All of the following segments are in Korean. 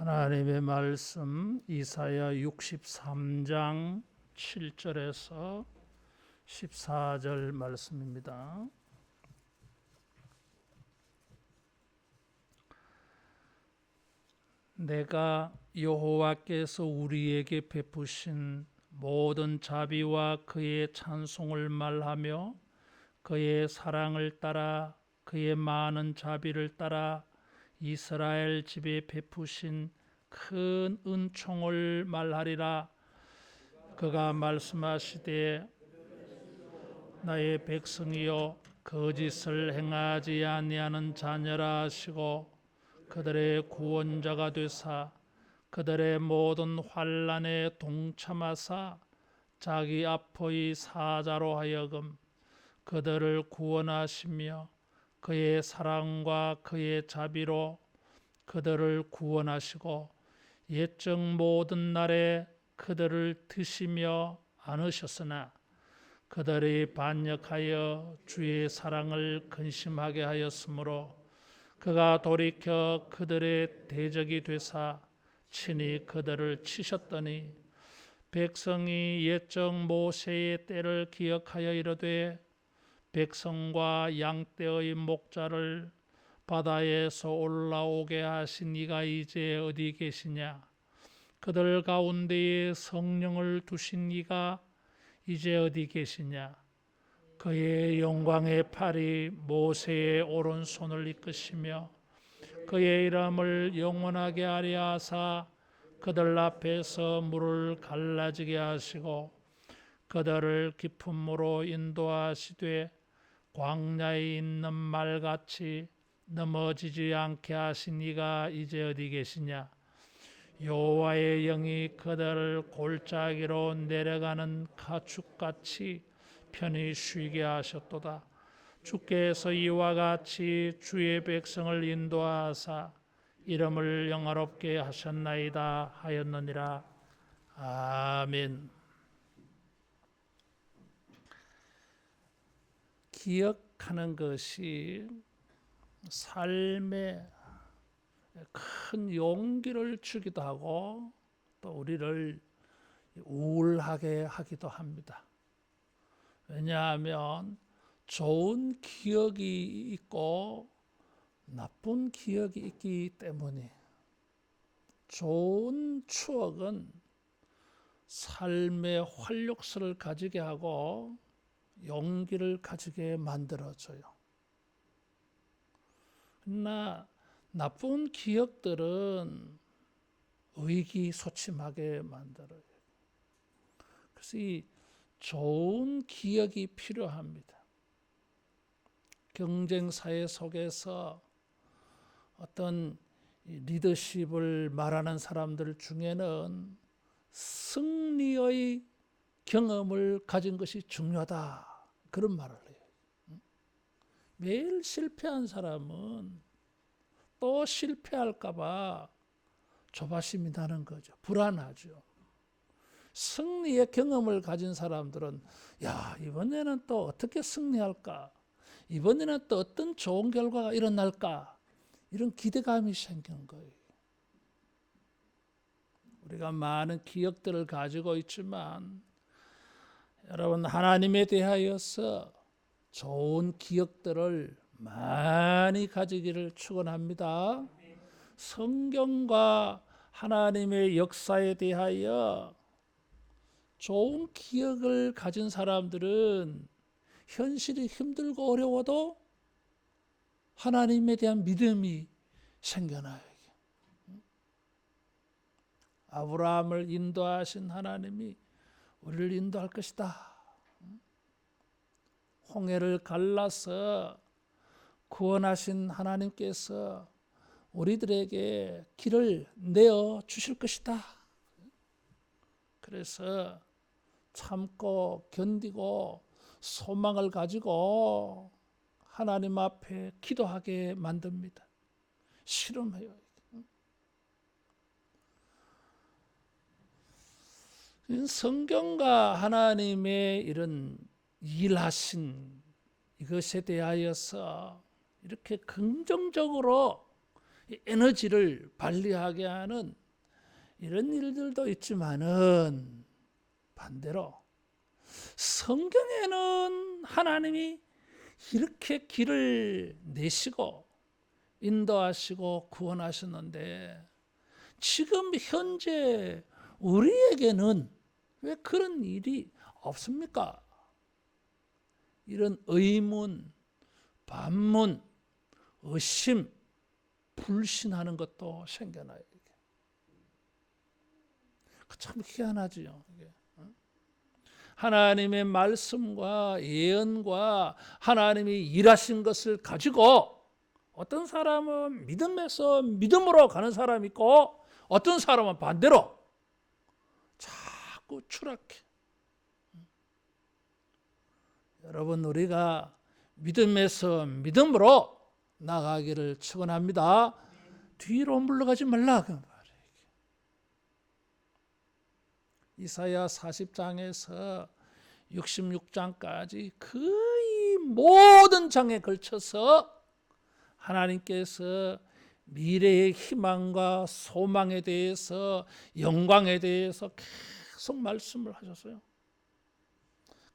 하나님의 말씀 이사야 63장 7절에서 14절 말씀입니다. 내가 여호와께서 우리에게 베푸신 모든 자비와 그의 찬송을 말하며 그의 사랑을 따라 그의 많은 자비를 따라 이스라엘 집에 베푸신 큰 은총을 말하리라. 그가 말씀하시되 나의 백성이여 거짓을 행하지 아니하는 자녀라 하시고 그들의 구원자가 되사 그들의 모든 환난에 동참하사 자기 앞의 사자로 하여금 그들을 구원하시며 그의 사랑과 그의 자비로 그들을 구원하시고 옛적 모든 날에 그들을 드시며 안으셨으나 그들이 반역하여 주의 사랑을 근심하게 하였으므로 그가 돌이켜 그들의 대적이 되사 친히 그들을 치셨더니 백성이 옛적 모세의 때를 기억하여 이르되 백성과 양떼의 목자를 바다에서 올라오게 하신 이가 이제 어디 계시냐? 그들 가운데에 성령을 두신 이가 이제 어디 계시냐? 그의 영광의 팔이 모세의 오른손을 이끄시며 그의 이름을 영원하게 하려 하사 그들 앞에서 물을 갈라지게 하시고 그들을 깊은 물로 인도하시되 광야에 있는 말같이 넘어지지 않게 하신 이가 이제 어디 계시냐? 여호와의 영이 그들을 골짜기로 내려가는 가축같이 편히 쉬게 하셨도다. 주께서 이와 같이 주의 백성을 인도하사 이름을 영화롭게 하셨나이다 하였느니라. 아멘. 기억하는 것이 삶에 큰 용기를 주기도 하고 또 우리를 우울하게 하기도 합니다. 왜냐하면 좋은 기억이 있고 나쁜 기억이 있기 때문에 좋은 추억은 삶의 활력소를 가지게 하고 용기를 가지게 만들어줘요. 그러나 나쁜 기억들은 의기소침하게 만들어요. 그래서 이 좋은 기억이 필요합니다. 경쟁사회 속에서 어떤 리더십을 말하는 사람들 중에는 승리의 경험을 가진 것이 중요하다. 그런 말을 해요. 매일 실패한 사람은 또 실패할까봐 조바심이 나는 거죠. 불안하죠. 승리의 경험을 가진 사람들은 야, 이번에는 또 어떻게 승리할까? 이번에는 또 어떤 좋은 결과가 일어날까? 이런 기대감이 생긴 거예요. 우리가 많은 기억들을 가지고 있지만 여러분 하나님에 대하여서 좋은 기억들을 많이 가지기를 축원합니다. 성경과 하나님의 역사에 대하여 좋은 기억을 가진 사람들은 현실이 힘들고 어려워도 하나님에 대한 믿음이 생겨나요. 아브라함을 인도하신 하나님이 우리를 인도할 것이다. 홍해를 갈라서 구원하신 하나님께서 우리들에게 길을 내어 주실 것이다. 그래서 참고 견디고 소망을 가지고 하나님 앞에 기도하게 만듭니다. 실험해요. 성경과 하나님의 이런 일하신 이것에 대하여서 이렇게 긍정적으로 에너지를 발휘하게 하는 이런 일들도 있지만은 반대로 성경에는 하나님이 이렇게 길을 내시고 인도하시고 구원하셨는데 지금 현재 우리에게는 왜 그런 일이 없습니까? 이런 의문, 반문, 의심, 불신하는 것도 생겨나요. 참 희한하지요. 하나님의 말씀과 예언과 하나님이 일하신 것을 가지고 어떤 사람은 믿음에서 믿음으로 가는 사람이 있고 어떤 사람은 반대로 자꾸 추락해. 여러분, 우리가 믿음에서 믿음으로 나가기를 축원합니다. 뒤로 물러가지 말라. 이사야 40장에서 66장까지 거의 모든 장에 걸쳐서 하나님께서 미래의 희망과 소망에 대해서 영광에 대해서 계속 말씀을 하셨어요.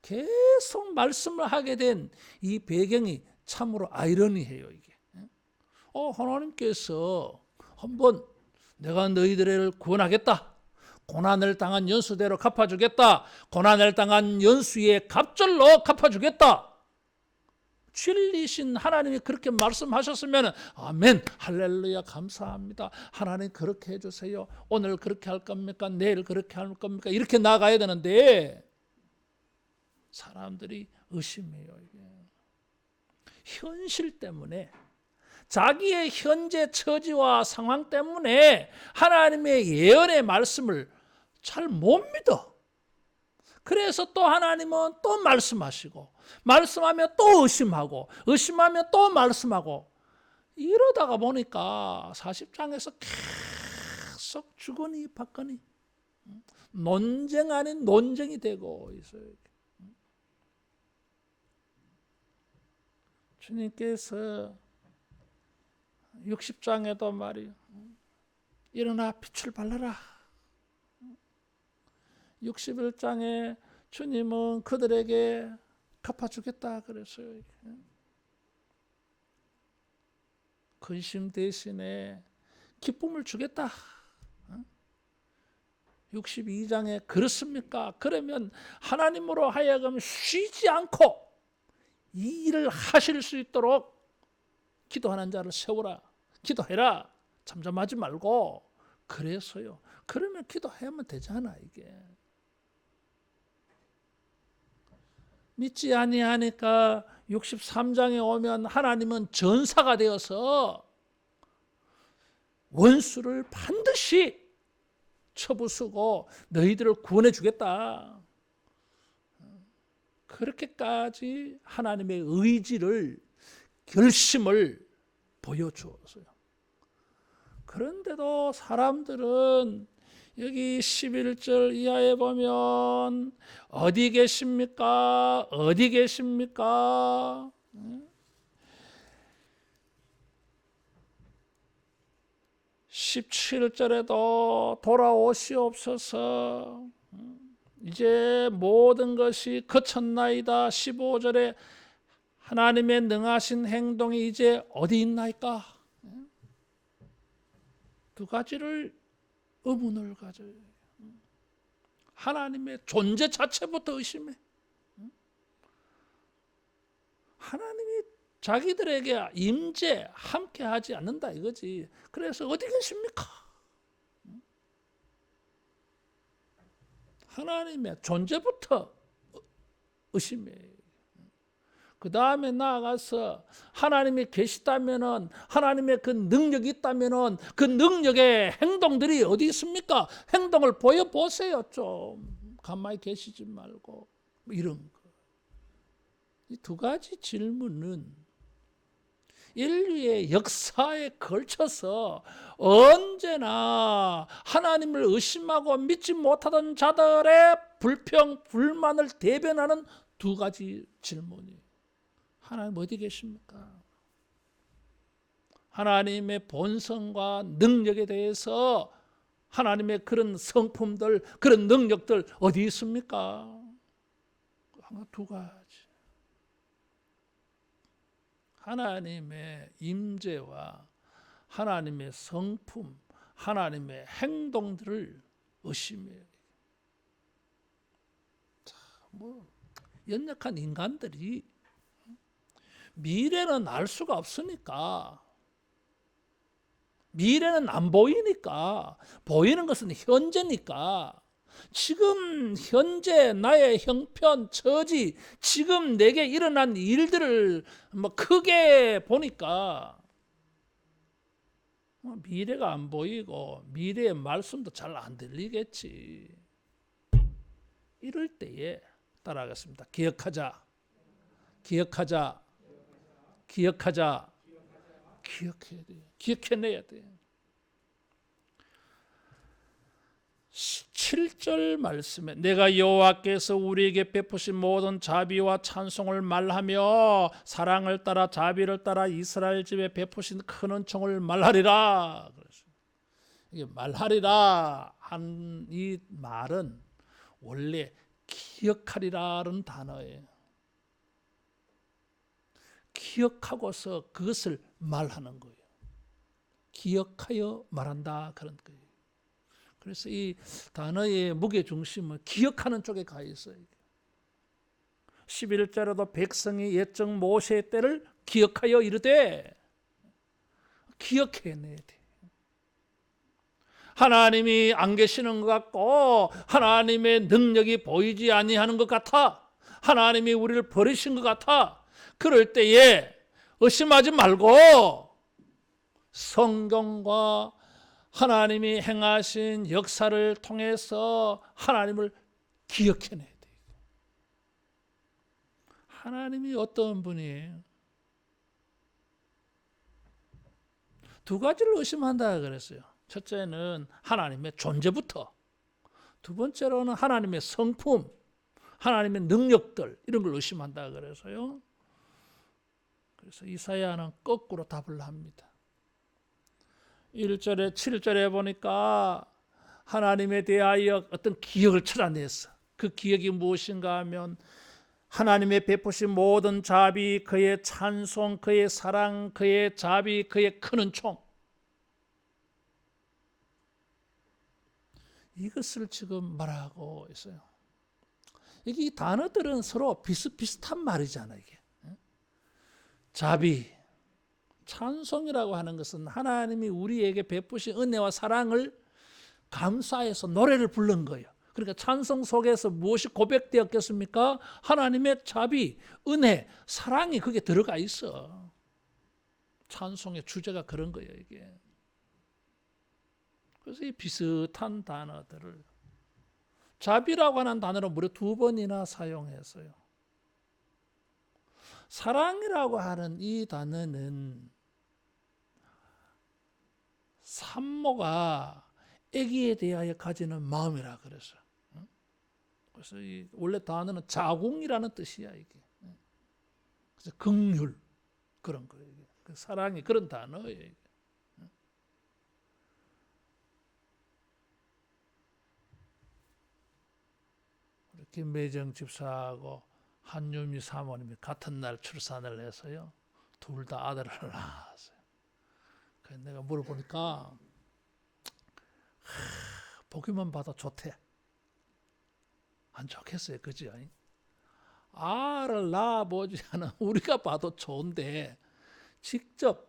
계속 말씀을 하게 된 이 배경이 참으로 아이러니해요. 이게 하나님께서 한번 내가 너희들을 구원하겠다, 고난을 당한 연수대로 갚아주겠다, 고난을 당한 연수의 갑절로 갚아주겠다, 진리신 하나님이 그렇게 말씀하셨으면 아멘, 할렐루야, 감사합니다, 하나님 그렇게 해주세요, 오늘 그렇게 할 겁니까, 내일 그렇게 할 겁니까, 이렇게 나가야 되는데 사람들이 의심해요. 이게 현실 때문에, 자기의 현재 처지와 상황 때문에 하나님의 예언의 말씀을 잘 못 믿어. 그래서 또 하나님은 또 말씀하시고, 말씀하면 또 의심하고, 의심하면 또 말씀하고, 이러다가 보니까 40장에서 계속 주거니 받거니 논쟁 아닌 논쟁이 되고 있어요. 주님께서 60장에도 말이요, 일어나 빛을 발라라. 61장에 주님은 그들에게 갚아주겠다 그랬어요. 근심 대신에 기쁨을 주겠다. 62장에 그렇습니까? 그러면 하나님으로 하여금 쉬지 않고 이 일을 하실 수 있도록 기도하는 자를 세우라, 기도해라, 잠잠하지 말고. 그래서요, 그러면 기도하면 되잖아. 이게 믿지 아니하니까 63장에 오면 하나님은 전사가 되어서 원수를 반드시 쳐부수고 너희들을 구원해 주겠다, 그렇게까지 하나님의 의지를, 결심을 보여주었어요. 그런데도 사람들은 여기 11절 이하에 보면 어디 계십니까? 어디 계십니까? 17절에도 돌아오시옵소서, 이제 모든 것이 그쳤나이다. 15절에 하나님의 능하신 행동이 이제 어디 있나이까? 두 가지를 의문을 가져요. 하나님의 존재 자체부터 의심해. 하나님이 자기들에게 임재 함께 하지 않는다 이거지. 그래서 어디 계십니까? 하나님의 존재부터 의심해. 그 다음에 나아가서 하나님이 계시다면은, 하나님의 그 능력이 있다면은 그 능력의 행동들이 어디 있습니까? 행동을 보여보세요. 좀 가만히 계시지 말고. 이런 거. 이 두 가지 질문은 인류의 역사에 걸쳐서 언제나 하나님을 의심하고 믿지 못하던 자들의 불평, 불만을 대변하는 두 가지 질문이에요. 하나님 어디 계십니까? 하나님의 본성과 능력에 대해서 하나님의 그런 성품들, 그런 능력들 어디 있습니까? 하나 두 가지. 하나님의 임재와 하나님의 성품, 하나님의 행동들을 의심해요. 자, 연약한 인간들이 미래는 알 수가 없으니까, 미래는 안 보이니까, 보이는 것은 현재니까, 지금 현재 나의 형편, 처지, 지금 내게 일어난 일들을 크게 보니까 미래가 안 보이고 미래의 말씀도 잘 안 들리겠지. 이럴 때에 따라하겠습니다. 기억하자. 기억하자. 기억하자. 기억해야 돼. 기억해내야 돼. 7절 말씀에 내가 여호와께서 우리에게 베푸신 모든 자비와 찬송을 말하며 사랑을 따라 자비를 따라 이스라엘 집에 베푸신 큰 은총을 말하리라. 그래서 이게 말하리라 한 이 말은 원래 기억하리라는 단어예요. 기억하고서 그것을 말하는 거예요. 기억하여 말한다 그런 거예요. 그래서 이 단어의 무게중심은 기억하는 쪽에 가 있어요. 11절에도 백성이 옛적 모세의 때를 기억하여 이르되, 기억해내야 돼. 하나님이 안 계시는 것 같고 하나님의 능력이 보이지 아니하는 것 같아, 하나님이 우리를 버리신 것 같아. 그럴 때에 의심하지 말고 성경과 하나님이 행하신 역사를 통해서 하나님을 기억해내야 돼요. 하나님이 어떤 분이에요? 두 가지를 의심한다 그랬어요. 첫째는 하나님의 존재부터, 두 번째로는 하나님의 성품, 하나님의 능력들, 이런 걸 의심한다 그래서요. 그래서 이사야는 거꾸로 답을 합니다. 1절에 7절에 보니까 하나님에 대하여 어떤 기억을 찾아냈어. 그 기억이 무엇인가 하면 하나님의 베푸신 모든 자비, 그의 찬송, 그의 사랑, 그의 자비, 그의 큰 은총, 이것을 지금 말하고 있어요. 이게 이 단어들은 서로 비슷비슷한 말이잖아요. 이게 자비, 찬송이라고 하는 것은 하나님이 우리에게 베푸신 은혜와 사랑을 감사해서 노래를 부른 거예요. 그러니까 찬송 속에서 무엇이 고백되었겠습니까? 하나님의 자비, 은혜, 사랑이 거기에 들어가 있어. 찬송의 주제가 그런 거예요, 이게. 그래서 이 비슷한 단어들을, 자비라고 하는 단어를 무려 2번이나 사용했어요. 사랑이라고 하는 이 단어는 산모가 아기에 대하여 가지는 마음이라 그랬어요. 그래서 원래 단어는 자궁이라는 뜻이야, 이게. 그래서 긍휼, 그런 거예요. 사랑이 그런 단어예요. 김매정 집사하고 한유미 사모님이 같은 날 출산을 해서요, 둘 다 아들을 낳았어요. 그래서 내가 물어보니까 보기만 봐도 좋대. 안 좋겠어요, 그지? 알을 낳아보지 않아 우리가 봐도 좋은데 직접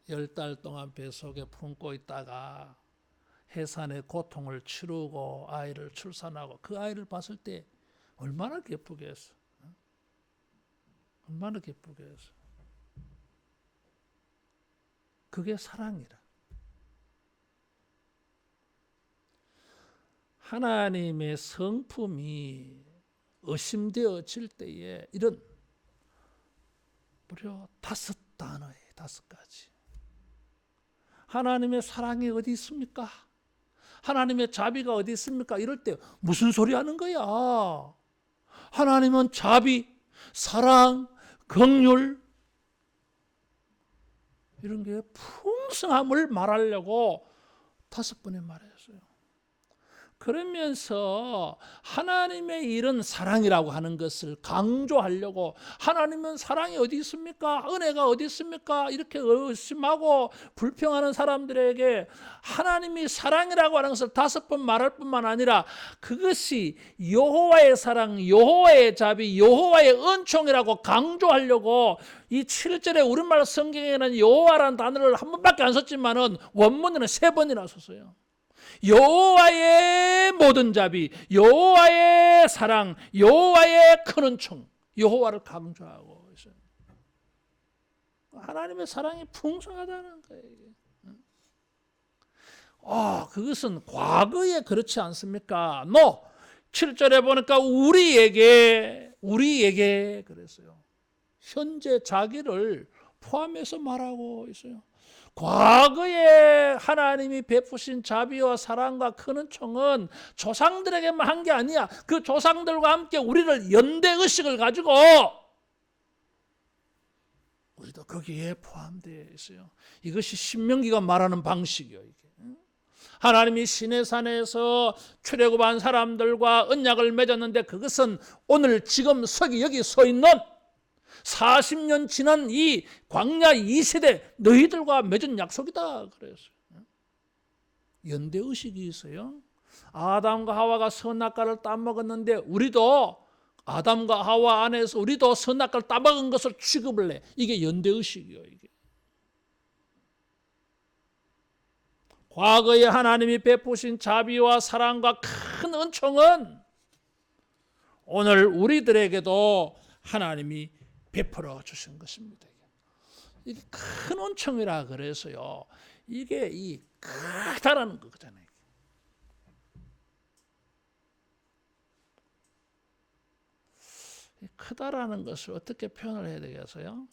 10달 동안 뱃속에 품고 있다가 해산의 고통을 치르고 아이를 출산하고 그 아이를 봤을 때 얼마나 기쁘겠어. 얼마나 기쁘겠어. 그게 사랑이라. 하나님의 성품이 의심되어질 때에 이런 무려 5단어에 5가지. 하나님의 사랑이 어디 있습니까? 하나님의 자비가 어디 있습니까? 이럴 때 무슨 소리 하는 거야? 하나님은 자비, 사랑, 긍휼, 이런 게 풍성함을 말하려고 5번에 말했어요. 그러면서 하나님의 일은 사랑이라고 하는 것을 강조하려고, 하나님은 사랑이 어디 있습니까? 은혜가 어디 있습니까? 이렇게 의심하고 불평하는 사람들에게 하나님이 사랑이라고 하는 것을 5번 말할 뿐만 아니라 그것이 여호와의 사랑, 여호와의 자비, 여호와의 은총이라고 강조하려고 이 7절에 우리말 성경에는 여호와라는 단어를 한 번밖에 안 썼지만은 원문에는 3번이나 썼어요. 여호와의 모든 자비, 여호와의 사랑, 여호와의 큰 은총, 여호와를 강조하고 있어요. 하나님의 사랑이 풍성하다는 거예요. 그것은 과거에 그렇지 않습니까? 7절에 보니까 우리에게 그랬어요. 현재 자기를 포함해서 말하고 있어요. 과거에 하나님이 베푸신 자비와 사랑과 큰 은총은 조상들에게만 한 게 아니야. 그 조상들과 함께 우리를 연대의식을 가지고 우리도 거기에 포함되어 있어요. 이것이 신명기가 말하는 방식이에요. 이게. 하나님이 시내산에서 출애굽한 사람들과 언약을 맺었는데 그것은 오늘 지금 여기 서 있는 40년 지난 이 광야 2세대 너희들과 맺은 약속이다 그랬어요. 연대의식이 있어요. 아담과 하와가 선악과를 따먹었는데 우리도 아담과 하와 안에서 우리도 선악과를 따먹은 것을 취급을 해. 이게 연대의식이에요. 이게. 과거에 하나님이 베푸신 자비와 사랑과 큰 은총은 오늘 우리들에게도 하나님이 베풀어 주신 것입니다. 이게 큰 은총이라 그래서요. 이게 이 크다라는 거잖아요. 크다라는 것을 어떻게 표현을 해야 되겠어요?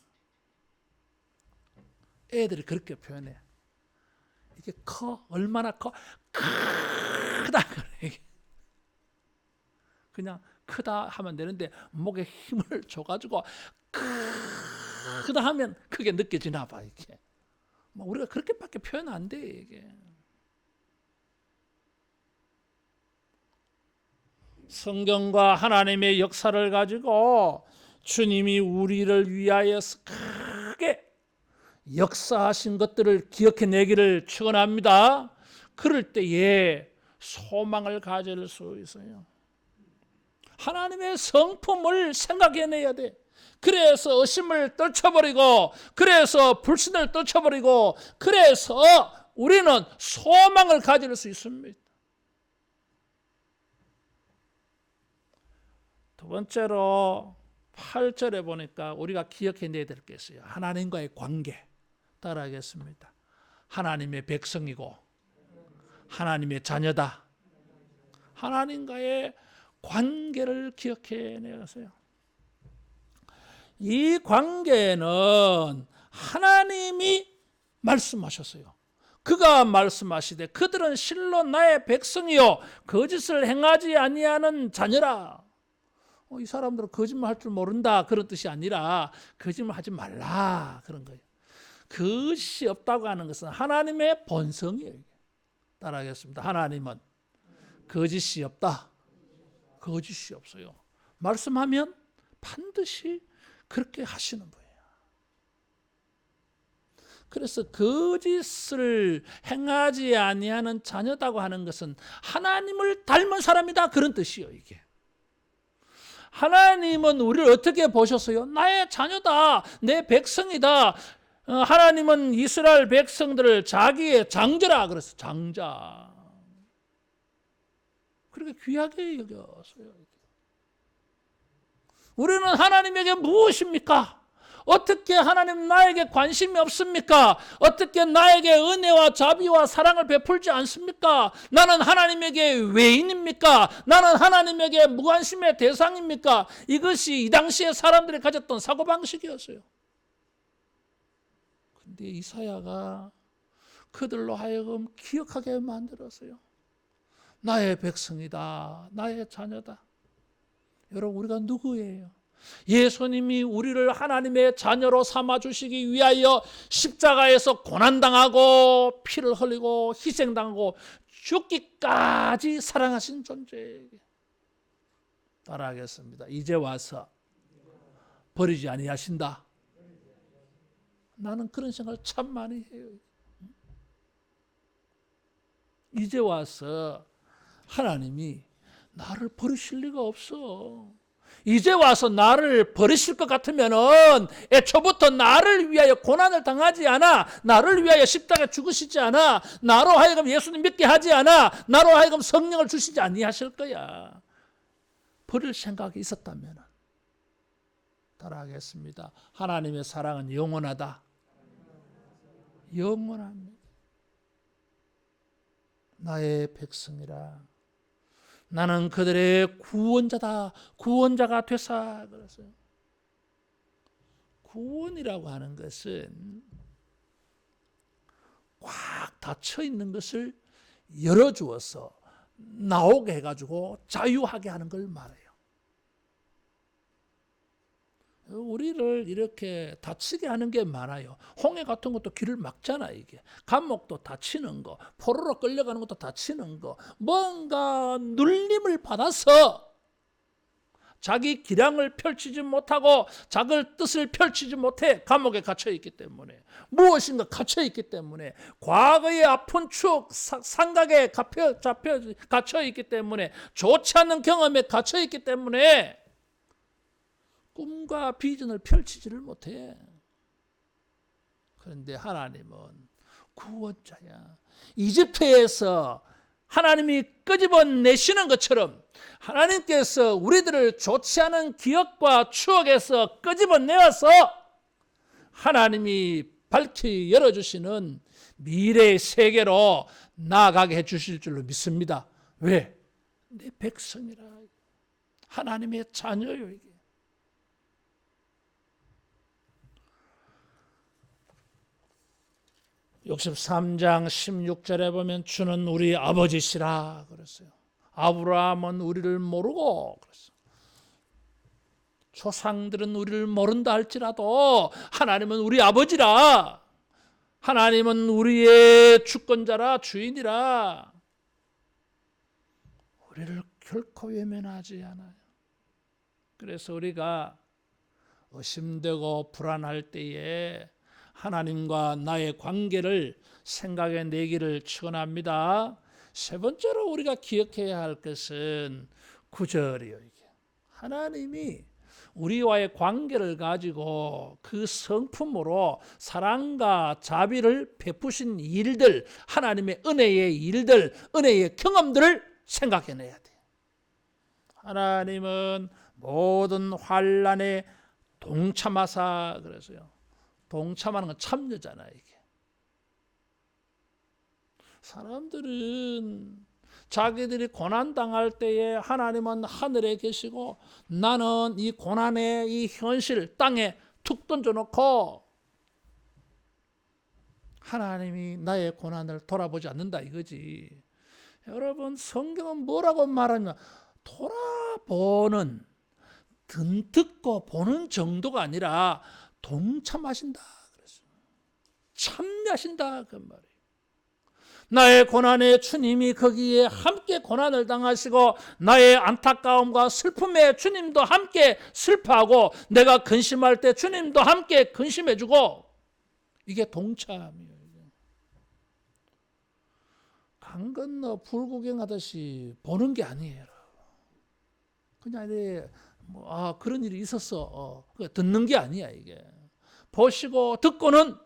애들이 그렇게 표현해. 이게 얼마나 크다 그래. 그냥 크다 하면 되는데 목에 힘을 줘가지고 크다 하면 그게 느껴지나 봐. 이게 우리가 그렇게밖에 표현 안 돼. 이게 성경과 하나님의 역사를 가지고 주님이 우리를 위하여 크게 역사하신 것들을 기억해내기를 축원합니다. 그럴 때에 소망을 가질 수 있어요. 하나님의 성품을 생각해내야 돼. 그래서 의심을 떨쳐버리고, 그래서 불신을 떨쳐버리고, 그래서 우리는 소망을 가질 수 있습니다. 두 번째로 8절에 보니까 우리가 기억해내야 될 게 있어요. 하나님과의 관계. 따라하겠습니다. 하나님의 백성이고 하나님의 자녀다. 하나님과의 관계를 기억해내세요. 이 관계는 하나님이 말씀하셨어요. 그가 말씀하시되 그들은 실로 나의 백성이요 거짓을 행하지 아니하는 자녀라. 이 사람들은 거짓말할 줄 모른다 그런 뜻이 아니라 거짓말하지 말라 그런 거예요. 거짓이 없다고 하는 것은 하나님의 본성이에요. 따라하겠습니다. 하나님은 거짓이 없다. 거짓이 없어요. 말씀하면 반드시 그렇게 하시는 분이에요. 그래서 거짓을 행하지 아니하는 자녀다고 하는 것은 하나님을 닮은 사람이다 그런 뜻이에요. 이게. 하나님은 우리를 어떻게 보셨어요? 나의 자녀다. 내 백성이다. 하나님은 이스라엘 백성들을 자기의 장자라 그랬어요. 장자. 그렇게 귀하게 여겼어요. 우리는 하나님에게 무엇입니까? 어떻게 하나님 나에게 관심이 없습니까? 어떻게 나에게 은혜와 자비와 사랑을 베풀지 않습니까? 나는 하나님에게 외인입니까? 나는 하나님에게 무관심의 대상입니까? 이것이 이 당시에 사람들이 가졌던 사고방식이었어요. 근데 이사야가 그들로 하여금 기억하게 만들었어요. 나의 백성이다. 나의 자녀다. 여러분 우리가 누구예요? 예수님이 우리를 하나님의 자녀로 삼아주시기 위하여 십자가에서 고난당하고 피를 흘리고 희생당하고 죽기까지 사랑하신 존재에게 따라하겠습니다. 이제 와서 버리지 아니하신다. 나는 그런 생각을 참 많이 해요. 이제 와서 하나님이 나를 버리실 리가 없어. 이제 와서 나를 버리실 것 같으면은 애초부터 나를 위하여 고난을 당하지 않아, 나를 위하여 십자가에 죽으시지 않아, 나로 하여금 예수님 믿게 하지 않아, 나로 하여금 성령을 주시지 아니하실 거야. 버릴 생각이 있었다면 따라하겠습니다. 하나님의 사랑은 영원하다. 영원합니다. 나의 백성이라 나는 그들의 구원자다. 구원자가 되사 그랬어요. 구원이라고 하는 것은 꽉 닫혀 있는 것을 열어주어서 나오게 해가지고 자유하게 하는 걸 말해요. 우리를 이렇게 다치게 하는 게 많아요. 홍해 같은 것도 길을 막잖아. 이게 감목도 다치는 거, 포로로 끌려가는 것도 다치는 거, 뭔가 눌림을 받아서 자기 기량을 펼치지 못하고 자기 뜻을 펼치지 못해 감옥에 갇혀 있기 때문에, 무엇인가 갇혀 있기 때문에, 과거의 아픈 추억 상각에 갇혀 있기 때문에, 좋지 않은 경험에 갇혀 있기 때문에 꿈과 비전을 펼치지를 못해. 그런데 하나님은 구원자야. 이집트에서 하나님이 끄집어내시는 것처럼 하나님께서 우리들을 좋지 않은 기억과 추억에서 끄집어내어서 하나님이 밝히 열어주시는 미래의 세계로 나아가게 해주실 줄로 믿습니다. 왜? 내 백성이라. 하나님의 자녀요. 이게. 63장 16절에 보면 주는 우리 아버지시라 그랬어요. 아브라함은 우리를 모르고 그랬어요. 조상들은 우리를 모른다 할지라도 하나님은 우리 아버지라. 하나님은 우리의 주권자라, 주인이라. 우리를 결코 외면하지 않아요. 그래서 우리가 의심되고 불안할 때에 하나님과 나의 관계를 생각해 내기를 축원합니다. 세 번째로 우리가 기억해야 할 것은 9절이요. 이게 하나님이 우리와의 관계를 가지고 그 성품으로 사랑과 자비를 베푸신 일들, 하나님의 은혜의 일들, 은혜의 경험들을 생각해내야 돼요. 하나님은 모든 환난에 동참하사 그래서요. 동참하는 건 참여잖아요. 이게. 사람들은 자기들이 고난당할 때에 하나님은 하늘에 계시고 나는 이 고난의 이 현실 땅에 툭 던져놓고 하나님이 나의 고난을 돌아보지 않는다 이거지. 여러분 성경은 뭐라고 말하냐, 돌아보는, 듣고 보는 정도가 아니라 동참하신다 그랬어요. 참여하신다 그 말이에요. 나의 고난에 주님이 거기에 함께 고난을 당하시고 나의 안타까움과 슬픔에 주님도 함께 슬퍼하고 내가 근심할 때 주님도 함께 근심해주고, 이게 동참이에요. 강 건너 불구경하듯이 보는 게 아니에요. 그냥 그런 일이 있었어. 듣는 게 아니야. 이게 보시고 듣고는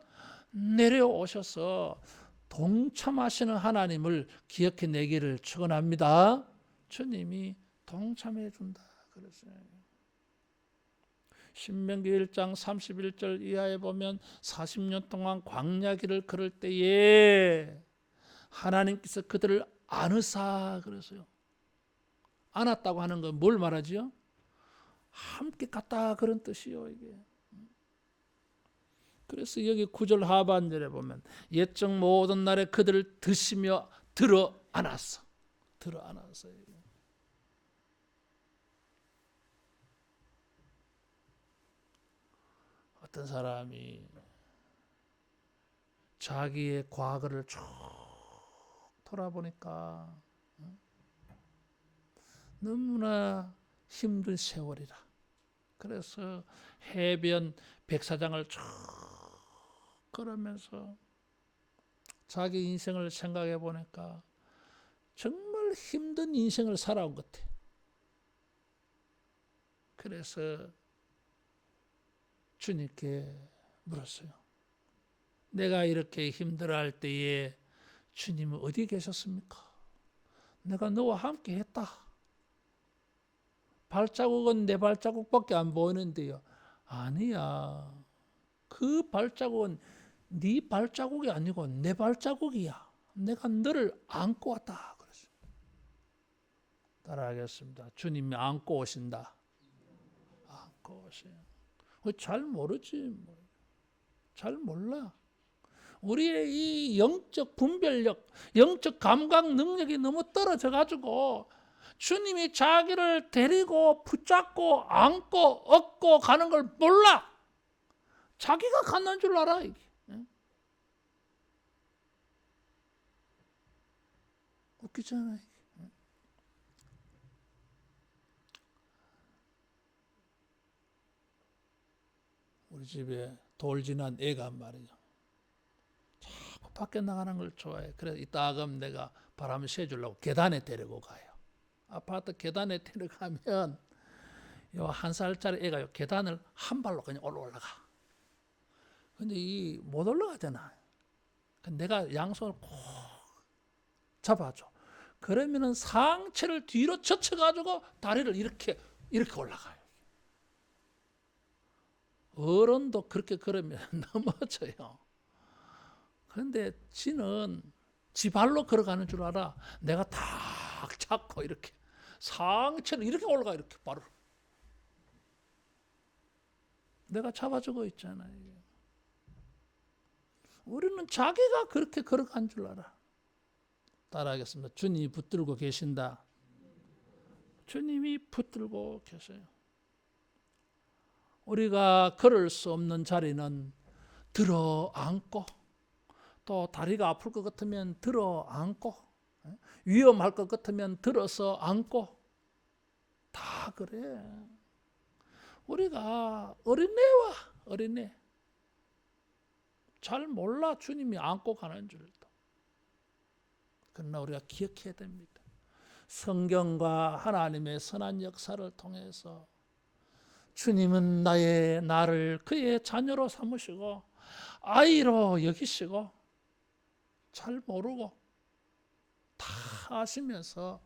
내려오셔서 동참하시는 하나님을 기억해 내기를 축원합니다. 주님이 동참해 준다 그랬어요. 신명기 1장 31절 이하에 보면 40년 동안 광야 길을 걸을 때에 하나님께서 그들을 안으사 그랬어요. 안았다고 하는 건 뭘 말하지요? 함께 갔다 그런 뜻이요. 이게. 그래서 여기 9절 하반절에 보면 옛적 모든 날에 그들을 드시며 들어 안았어. 들어 안았어요. 어떤 사람이 자기의 과거를 쭉 돌아보니까 너무나 힘든 세월이라. 그래서 해변 백사장을 쭉 걸으면서 자기 인생을 생각해 보니까 정말 힘든 인생을 살아온 것 같아. 그래서 주님께 물었어요. 내가 이렇게 힘들어할 때에 주님은 어디 계셨습니까? 내가 너와 함께 했다. 발자국은 내 발자국밖에 안 보이는데요. 아니야. 그 발자국은 네 발자국이 아니고 내 발자국이야. 내가 너를 안고 왔다. 그랬어요. 따라하겠습니다. 주님이 안고 오신다. 안고 오세요. 잘 모르지. 잘 몰라. 우리의 이 영적 분별력, 영적 감각 능력이 너무 떨어져 가지고 주님이 자기를 데리고 붙잡고 안고 업고 가는 걸 몰라. 자기가 가는 줄 알아. 이게. 웃기잖아요. 우리 집에 돌 지난 애가 말이야. 자꾸 밖에 나가는 걸 좋아해. 그래서 이따금 내가 바람 쐬주려고 계단에 데리고 가요. 아파트 계단에 데려가면 요 1살짜리 애가 요 계단을 한 발로 그냥 올라가. 근데 이 못 올라가잖아. 내가 양손을 꼭 잡아줘. 그러면은 상체를 뒤로 젖혀가지고 다리를 이렇게 올라가요. 어른도 그렇게 걸으면 넘어져요. 그런데 지는 지 발로 걸어가는 줄 알아. 내가 탁 잡고 이렇게 상체를 이렇게 올라가. 이렇게 바로 내가 잡아주고 있잖아요. 우리는 자기가 그렇게 걸어간 줄 알아. 따라하겠습니다. 주님이 붙들고 계신다. 주님이 붙들고 계세요. 우리가 걸을 수 없는 자리는 들어 안고, 또 다리가 아플 것 같으면 들어 안고, 위험할 것 같으면 들어서 안고, 다 그래. 우리가 어린애 잘 몰라. 주님이 안고 가는 줄도. 그러나 우리가 기억해야 됩니다. 성경과 하나님의 선한 역사를 통해서 주님은 나를 그의 자녀로 삼으시고 아이로 여기시고 잘 모르고 다 아시면서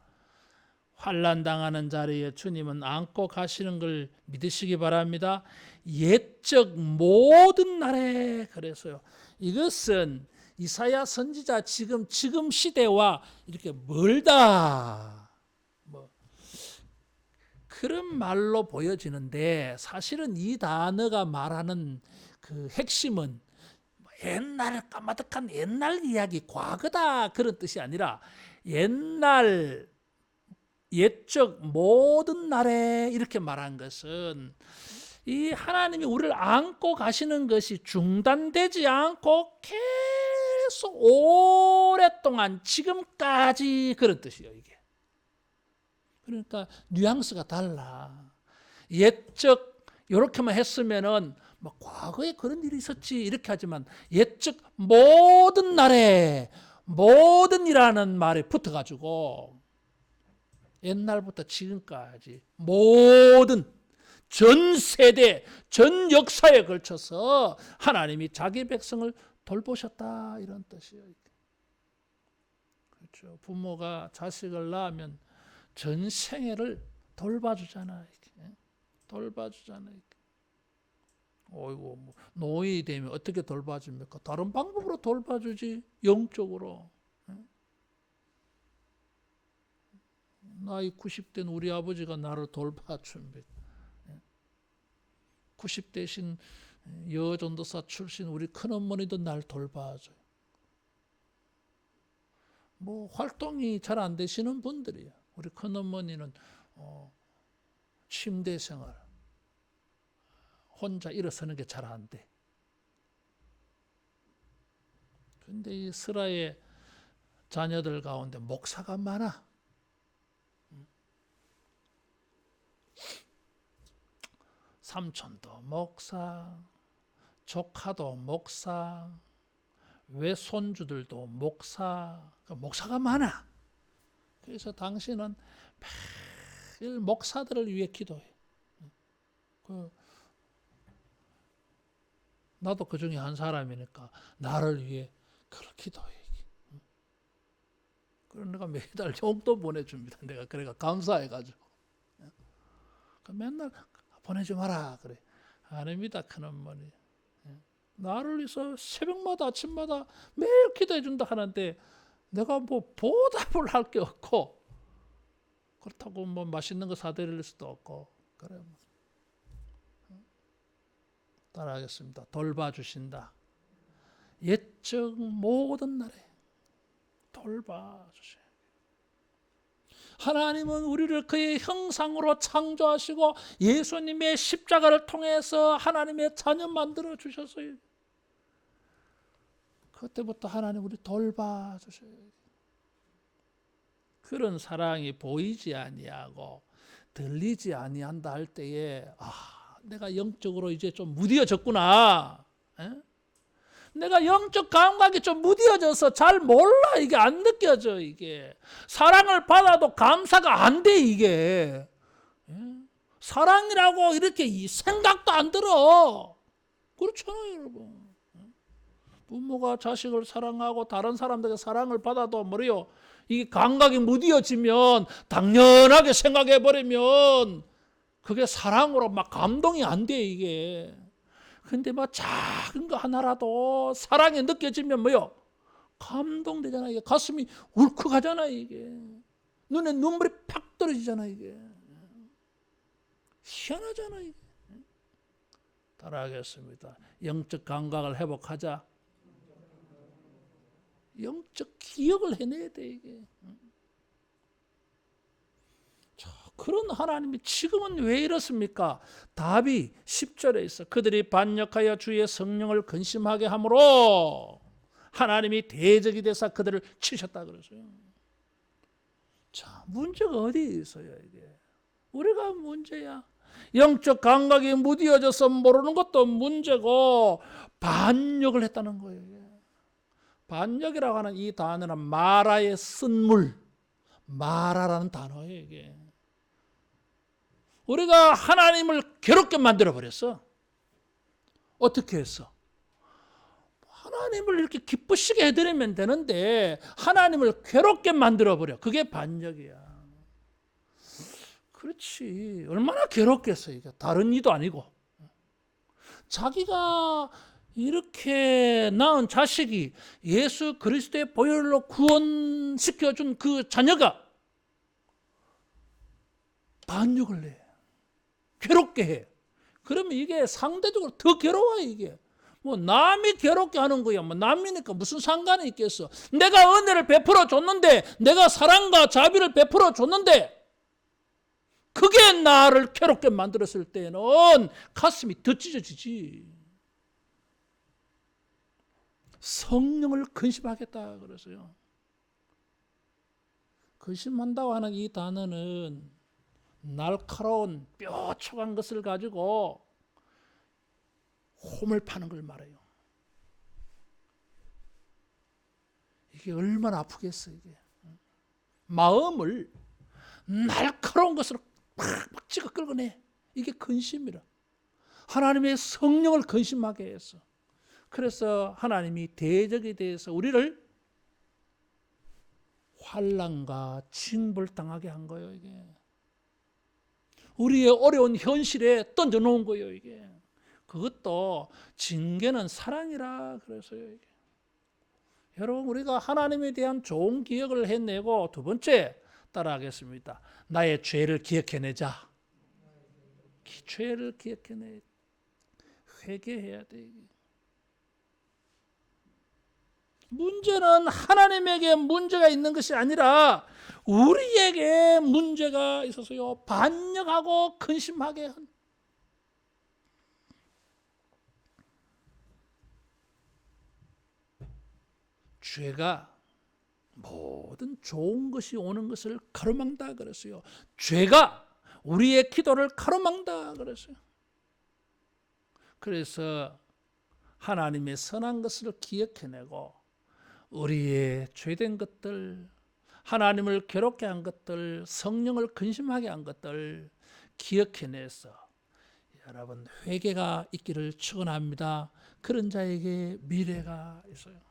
환난 당하는 자리에 주님은 안고 가시는 걸 믿으시기 바랍니다. 옛적 모든 날에. 그래서요. 이것은 이사야 선지자 지금 시대와 이렇게 멀다. 그런 말로 보여지는데 사실은 이 단어가 말하는 그 핵심은 옛날 까마득한 옛날 이야기, 과거다 그런 뜻이 아니라 옛날 옛적 모든 날에 이렇게 말한 것은 이 하나님이 우리를 안고 가시는 것이 중단되지 않고 계속 오랫동안 지금까지 그런 뜻이에요. 이게. 그러니까 뉘앙스가 달라. 옛적 이렇게만 했으면은 뭐 과거에 그런 일이 있었지 이렇게 하지만 옛적 모든 날에 모든이라는 말에 붙어가지고 옛날부터 지금까지 모든 전 세대 전 역사에 걸쳐서 하나님이 자기 백성을 돌보셨다 이런 뜻이에요. 그렇죠. 부모가 자식을 낳으면 전 생애를 돌봐주잖아. 돌봐주잖아. 어이구, 노인이 되면 어떻게 돌봐줍니까? 다른 방법으로 돌봐주지. 영적으로. 나이 90대는 우리 아버지가 나를 돌봐줍니다. 90대신 여전도사 출신 우리 큰어머니도 날 돌봐줘요. 활동이 잘 안 되시는 분들이에요. 우리 큰어머니는 침대 생활, 혼자 일어서는 게 잘 안 돼. 근데 이 스라의 자녀들 가운데 목사가 많아. 삼촌도 목사, 조카도 목사, 외손주들도 목사, 목사가 많아. 그래서 당신은 매일 목사들을 위해 기도해. 나도 그 중에 한 사람이니까 나를 위해 그렇게 기도해. 그래서 내가 매달 용돈 보내줍니다. 내가 그래가 감사해가지고 맨날 보내지 마라 그래. 아닙니다. 큰어머니. 나를 위해서 새벽마다 아침마다 매일 기도해 준다 하는데 내가 뭐 보답을 할 게 없고 그렇다고 뭐 맛있는 거 사드릴 수도 없고 그래. 따라하겠습니다. 돌봐주신다. 옛적 모든 날에 돌봐주셔. 하나님은 우리를 그의 형상으로 창조하시고 예수님의 십자가를 통해서 하나님의 자녀 만들어 주셨어요. 그때부터 하나님 우리 돌봐주셔요. 그런 사랑이 보이지 아니하고 들리지 아니한다 할 때에 내가 영적으로 이제 좀 무뎌졌구나. 내가 영적 감각이 좀 무뎌져서 잘 몰라. 이게 안 느껴져. 이게 사랑을 받아도 감사가 안 돼. 이게 사랑이라고 이렇게 이 생각도 안 들어. 그렇잖아요, 여러분. 부모가 자식을 사랑하고 다른 사람들에게 사랑을 받아도 뭐래요? 이 감각이 무뎌지면 당연하게 생각해 버리면 그게 사랑으로 막 감동이 안 돼. 이게. 근데 뭐 작은 거 하나라도 사랑이 느껴지면 뭐요? 감동되잖아. 이게 가슴이 울컥하잖아. 이게 눈에 눈물이 팍 떨어지잖아. 이게 희한하잖아. 이게. 따라하겠습니다. 영적 감각을 회복하자. 영적 기억을 해내야 돼. 이게. 그런 하나님이 지금은 왜 이렇습니까? 답이 10절에 있어. 그들이 반역하여 주의 성령을 근심하게 함으로 하나님이 대적이 되사 그들을 치셨다 그랬어요. 자, 문제가 어디 있어요? 이게 우리가 문제야. 영적 감각이 무뎌져서 모르는 것도 문제고 반역을 했다는 거예요. 반역이라고 하는 이 단어는 마라의 쓴물, 마라라는 단어예요. 이게 우리가 하나님을 괴롭게 만들어버렸어. 어떻게 했어? 하나님을 이렇게 기쁘시게 해드리면 되는데 하나님을 괴롭게 만들어버려. 그게 반역이야. 그렇지. 얼마나 괴롭겠어. 이게 다른 이도 아니고. 자기가 이렇게 낳은 자식이 예수 그리스도의 보혈로 구원시켜준 그 자녀가 반역을 해. 괴롭게 해. 그러면 이게 상대적으로 더 괴로워요. 이게 뭐 남이 괴롭게 하는 거야. 뭐 남이니까 무슨 상관이 있겠어. 내가 은혜를 베풀어 줬는데, 내가 사랑과 자비를 베풀어 줬는데 그게 나를 괴롭게 만들었을 때는 가슴이 더 찢어지지. 성령을 근심하겠다 그래서요. 근심한다고 하는 이 단어는 날카로운 뾰족한 것을 가지고 홈을 파는 걸 말해요. 이게 얼마나 아프겠어. 이게 마음을 날카로운 것으로 팍팍 찍어 끌어내. 이게 근심이라. 하나님의 성령을 근심하게 했어. 그래서 하나님이 대적에 대해서 우리를 환난과 징벌 당하게 한 거예요. 이게 우리의 어려운 현실에 던져놓은 거예요. 이게 그것도 징계는 사랑이라 그래서요. 이게. 여러분, 우리가 하나님에 대한 좋은 기억을 해내고, 두 번째 따라하겠습니다. 나의 죄를 기억해내자. 죄를 기억해내. 회개해야 돼. 문제는 하나님에게 문제가 있는 것이 아니라 우리에게 문제가 있어서요. 반역하고 근심하게 한. 죄가 모든 좋은 것이 오는 것을 가로막는다 그랬어요. 죄가 우리의 기도를 가로막는다 그랬어요. 그래서 하나님의 선한 것을 기억해내고 우리의 죄된 것들, 하나님을 괴롭게 한 것들, 성령을 근심하게 한 것들 기억해내서 여러분 회개가 있기를 축원합니다. 그런 자에게 미래가 있어요.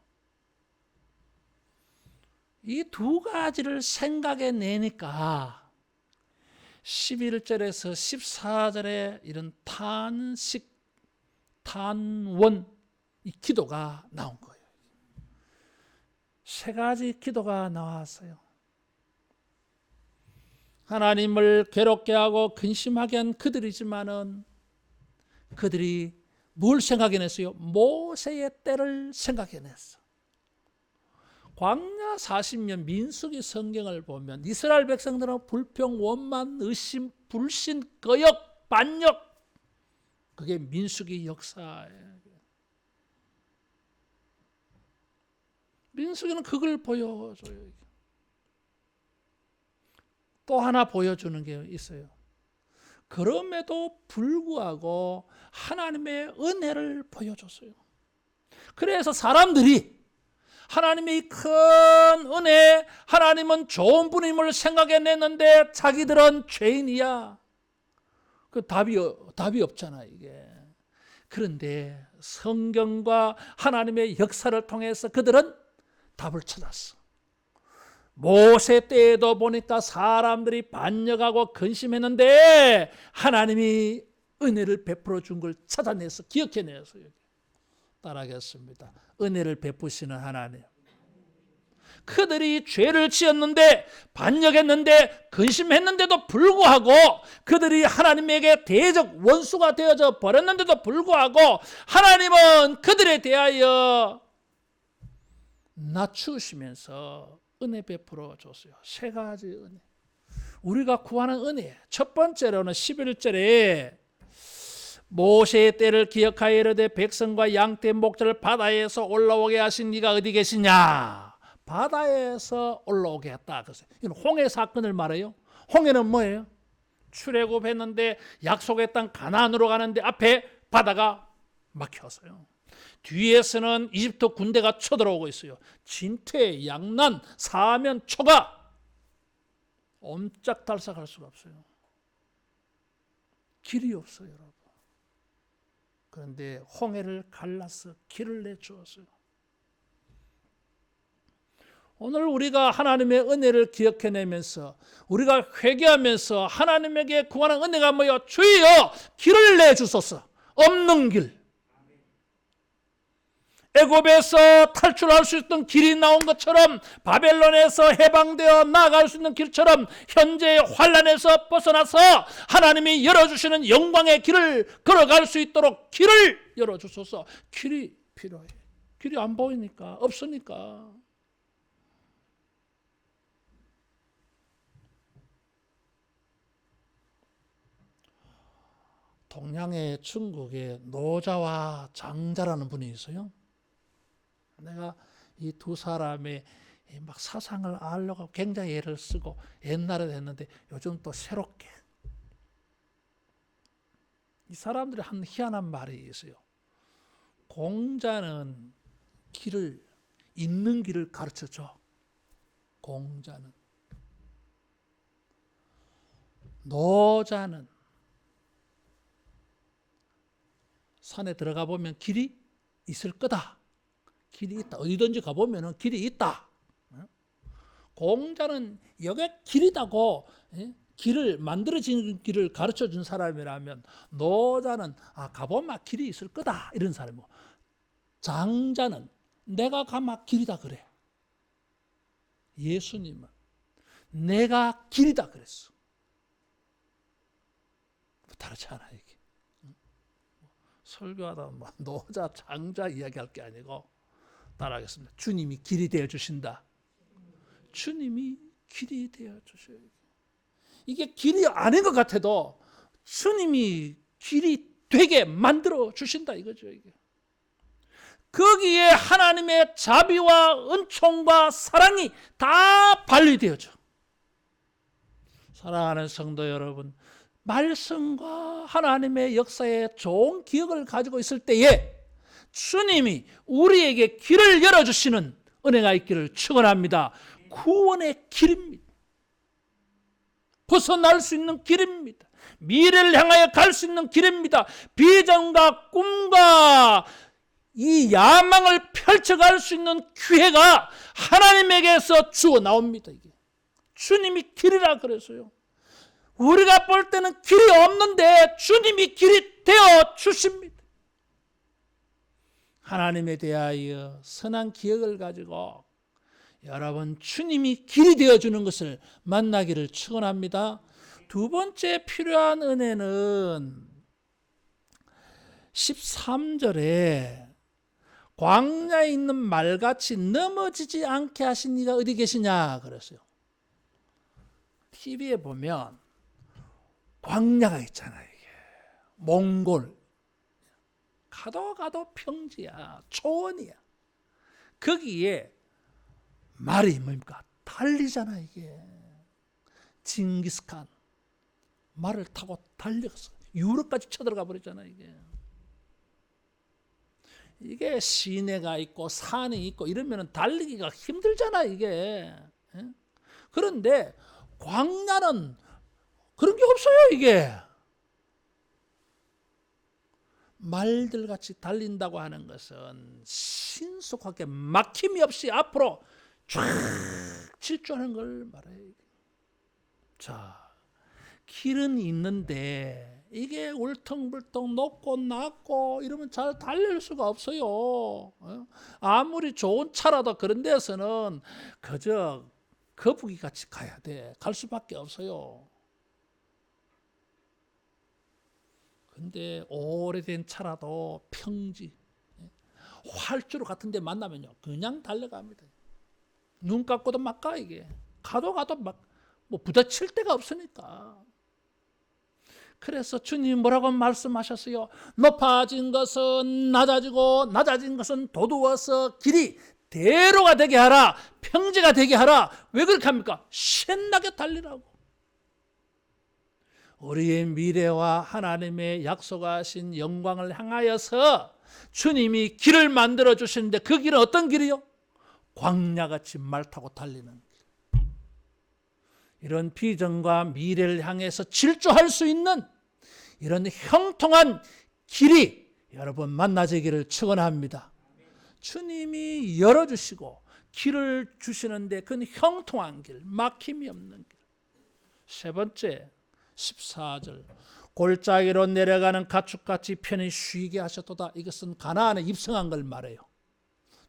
이 두 가지를 생각해 내니까 11절에서 14절에 이런 탄식, 탄원 이 기도가 나온 거예요. 세 가지 기도가 나왔어요. 하나님을 괴롭게 하고 근심하게 한 그들이지만은 그들이 뭘 생각해냈어요? 모세의 때를 생각해냈어. 광야 40년 민수기 성경을 보면 이스라엘 백성들은 불평, 원만, 의심, 불신, 거역, 반역, 그게 민수기 역사예요. 민수기는 그걸 보여줘요. 또 하나 보여주는 게 있어요. 그럼에도 불구하고 하나님의 은혜를 보여줬어요. 그래서 사람들이 하나님의 큰 은혜, 하나님은 좋은 분임을 생각해냈는데 자기들은 죄인이야. 그 답이 없잖아 이게. 그런데 성경과 하나님의 역사를 통해서 그들은 답을 찾았어. 모세 때에도 보니까 사람들이 반역하고 근심했는데 하나님이 은혜를 베풀어 준 걸 찾아내서 기억해내서 따라하겠습니다. 은혜를 베푸시는 하나님. 그들이 죄를 지었는데 반역했는데 근심했는데도 불구하고 그들이 하나님에게 대적 원수가 되어져 버렸는데도 불구하고 하나님은 그들에 대하여 낮추시면서 은혜 베풀어 줬어요. 세 가지 은혜. 우리가 구하는 은혜. 첫 번째로는 11절에 모세의 때를 기억하여 이르되 백성과 양떼 목자를 바다에서 올라오게 하신 네가 어디 계시냐. 바다에서 올라오게 했다. 이건 홍해 사건을 말해요. 홍해는 뭐예요? 출애굽했는데 약속의 땅 가나안으로 가는데 앞에 바다가 막혀서요. 뒤에서는 이집트 군대가 쳐들어오고 있어요. 진퇴, 양난, 사면, 초가 옴짝달싹할 수가 없어요. 길이 없어요, 여러분. 그런데 홍해를 갈라서 길을 내주었어요. 오늘 우리가 하나님의 은혜를 기억해내면서 우리가 회개하면서 하나님에게 구하는 은혜가 뭐예요? 주여 길을 내주소서. 없는 길. 애굽에서 탈출할 수 있던 길이 나온 것처럼 바벨론에서 해방되어 나아갈 수 있는 길처럼 현재의 환난에서 벗어나서 하나님이 열어주시는 영광의 길을 걸어갈 수 있도록 길을 열어주소서. 길이 필요해. 길이 안 보이니까, 없으니까. 동양의 중국에 노자와 장자라는 분이 있어요. 내가 이 두 사람의 막 사상을 알려고 굉장히 애를 쓰고 옛날에 했는데 요즘 또 새롭게 이 사람들이 한 희한한 말이 있어요. 공자는 있는 길을 가르쳐줘. 공자는. 노자는 산에 들어가 보면 길이 있을 거다. 길이 있다. 어디든지 가보면 길이 있다. 공자는 여기 길이다고 길을 만들어진 길을 가르쳐 준 사람이라면 노자는 가보면 길이 있을 거다. 이런 사람이고 장자는 내가 가면 길이다 그래. 예수님은 내가 길이다 그랬어. 다르지 않아 이게. 설교하다 노자 장자 이야기할 게 아니고 따라하겠습니다. 주님이 길이 되어 주신다. 주님이 길이 되어 주셔요. 이게 길이 아닌 것 같아도 주님이 길이 되게 만들어 주신다 이거죠. 이게. 거기에 하나님의 자비와 은총과 사랑이 다 발휘되어져. 사랑하는 성도 여러분, 말씀과 하나님의 역사에 좋은 기억을 가지고 있을 때에 주님이 우리에게 길을 열어주시는 은혜가 있기를 축원합니다. 구원의 길입니다. 벗어날 수 있는 길입니다. 미래를 향하여 갈 수 있는 길입니다. 비전과 꿈과 이 야망을 펼쳐갈 수 있는 기회가 하나님에게서 주어 나옵니다. 이게 주님이 길이라 그래서요. 우리가 볼 때는 길이 없는데 주님이 길이 되어 주십니다. 하나님에 대하여 선한 기억을 가지고 여러분 주님이 길이 되어주는 것을 만나기를 축원합니다. 두 번째 필요한 은혜는 13절에 광야에 있는 말같이 넘어지지 않게 하신 이가 어디 계시냐 그랬어요. TV에 보면 광야가 있잖아요. 이게 몽골 가도 평지야, 초원이야. 거기에 말이 뭡니까? 달리잖아. 이게 징기스칸 말을 타고 달려서 유럽까지 쳐들어가 버렸잖아. 이게 시내가 있고 산이 있고 이러면 달리기가 힘들잖아. 이게 그런데 광야는 그런 게 없어요. 이게 말들같이 달린다고 하는 것은 신속하게 막힘이 없이 앞으로 쫙 질주하는 걸 말해요. 자, 길은 있는데 이게 울퉁불퉁 높고 낮고 이러면 잘 달릴 수가 없어요. 아무리 좋은 차라도 그런 데서는 그저 거북이 같이 가야 돼. 갈 수밖에 없어요. 근데 오래된 차라도 평지, 활주로 같은 데 만나면요 그냥 달려갑니다. 눈 감고도 막 가. 이게 가도 막 뭐 부딪힐 데가 없으니까. 그래서 주님 뭐라고 말씀하셨어요? 높아진 것은 낮아지고 낮아진 것은 도두어서 길이 대로가 되게 하라, 평지가 되게 하라. 왜 그렇게 합니까? 신나게 달리라고. 우리의 미래와 하나님의 약속하신 영광을 향하여서 주님이 길을 만들어 주시는데 그 길은 어떤 길이요? 광야같이 말 타고 달리는 길. 이런 비전과 미래를 향해서 질주할 수 있는 이런 형통한 길이 여러분 만나지기를 축원합니다. 주님이 열어주시고 길을 주시는데 그건 형통한 길, 막힘이 없는 길. 세 번째 14절 골짜기로 내려가는 가축같이 편히 쉬게 하셨도다. 이것은 가나안에 입성한 걸 말해요.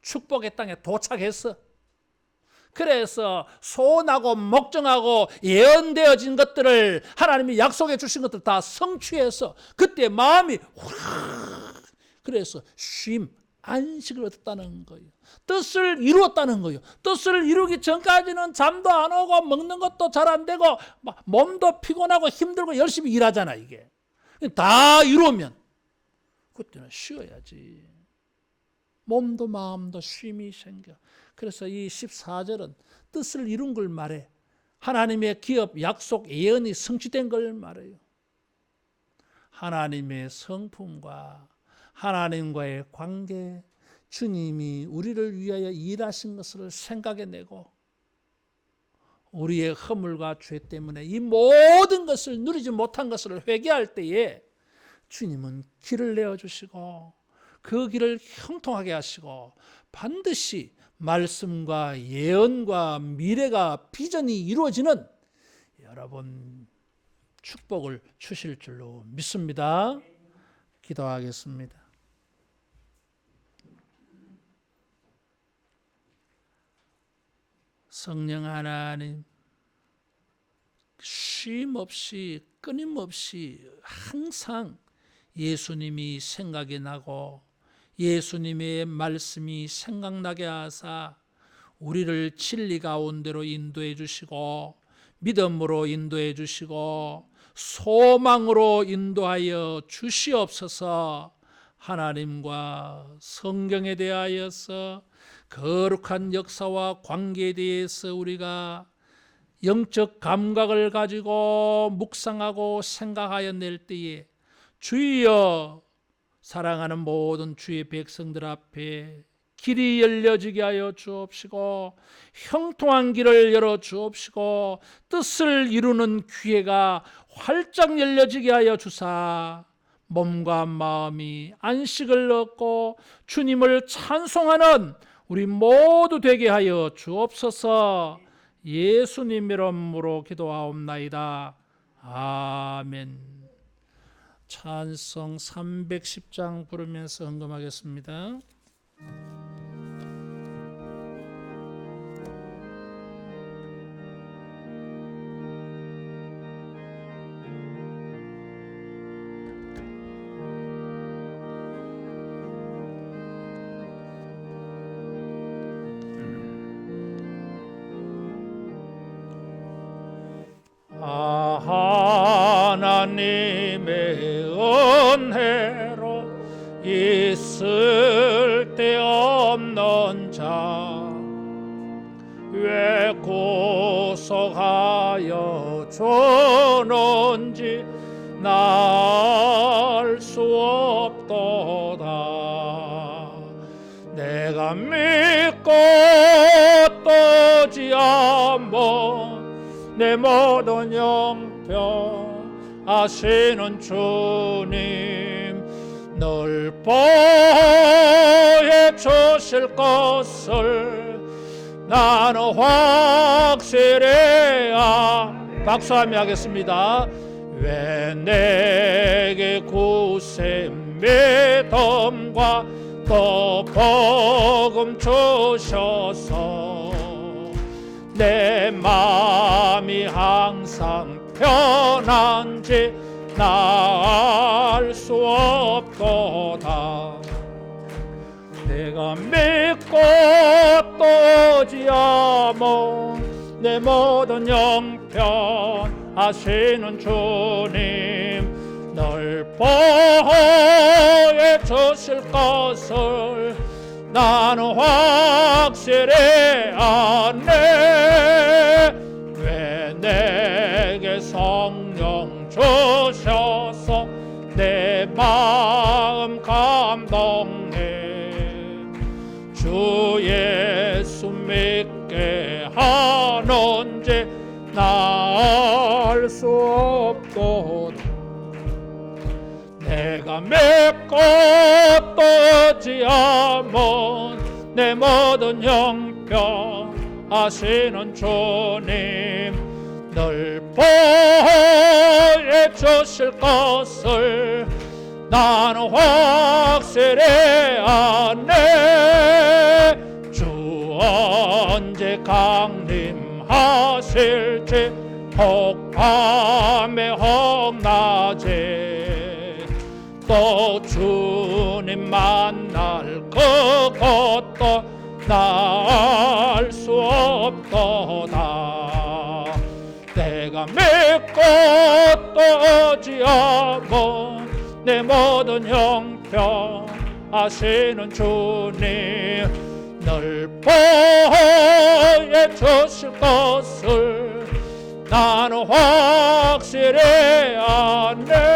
축복의 땅에 도착했어. 그래서 소원하고 목정하고 예언되어진 것들을 하나님이 약속해 주신 것들 다 성취해서 그때 마음이 그래서 쉼, 안식을 얻었다는 거예요. 뜻을 이루었다는 거예요. 뜻을 이루기 전까지는 잠도 안 오고 먹는 것도 잘 안 되고 몸도 피곤하고 힘들고 열심히 일하잖아. 이게 다 이루면 그때는 쉬어야지. 몸도 마음도 쉼이 생겨. 그래서 이 14절은 뜻을 이룬 걸 말해. 하나님의 기업, 약속, 예언이 성취된 걸 말해요. 하나님의 성품과 하나님과의 관계, 주님이 우리를 위하여 일하신 것을 생각해내고 우리의 허물과 죄 때문에 이 모든 것을 누리지 못한 것을 회개할 때에 주님은 길을 내어주시고 그 길을 형통하게 하시고 반드시 말씀과 예언과 미래가 비전이 이루어지는 여러분 축복을 주실 줄로 믿습니다. 기도하겠습니다. 성령 하나님, 쉼 없이 끊임없이 항상 예수님이 생각이 나고 예수님의 말씀이 생각나게 하사 우리를 진리 가운데로 인도해 주시고 믿음으로 인도해 주시고 소망으로 인도하여 주시옵소서. 하나님과 성경에 대하여서 거룩한 역사와 관계에 대해서 우리가 영적 감각을 가지고 묵상하고 생각하여 낼 때에 주여, 사랑하는 모든 주의 백성들 앞에 길이 열려지게 하여 주옵시고 형통한 길을 열어 주옵시고 뜻을 이루는 기회가 활짝 열려지게 하여 주사 몸과 마음이 안식을 얻고 주님을 찬송하는 우리 모두 되게 하여 주옵소서. 예수님 이름으로 기도하옵나이다. 아멘. 찬송 310장 부르면서 헌금하겠습니다. 하나님의 은혜로 있을 데 없는 자 왜 구속하여 주는지 나 알 수 없도다. 내가 믿고 떠지 않으면 내 모든 영평 아시는 주님 늘 보여 주실 것을 나는 확실해야. 박수하며 하겠습니다. 왜 내게 구세 믿음과 또 복음 주셔서 내 마음이 항상 편한지 나 알 수 없도다. 내가 믿고 떠지 않으면 내 모든 영편 하시는 주님 늘 보여 주실 것을 나는 확실히 아네. 왜 내게 성령 주셔서 내 마음 감동해. 주 예수 믿게 하는지 나 알 수 없도다. 내가 믿고 떠지 않으면 내 모든 영평 하시는 주님 늘 보여 주실 것을 나는 확실히 아네. 주 언제 강림하실지 혹밤에 혹낮에 또 주님 만날 그것도 나 알 수 없도다. 내가 믿고 떠지 않으면 내 모든 형편 아시는 주님 늘 보여 주실 것을 나는 확실히 아네.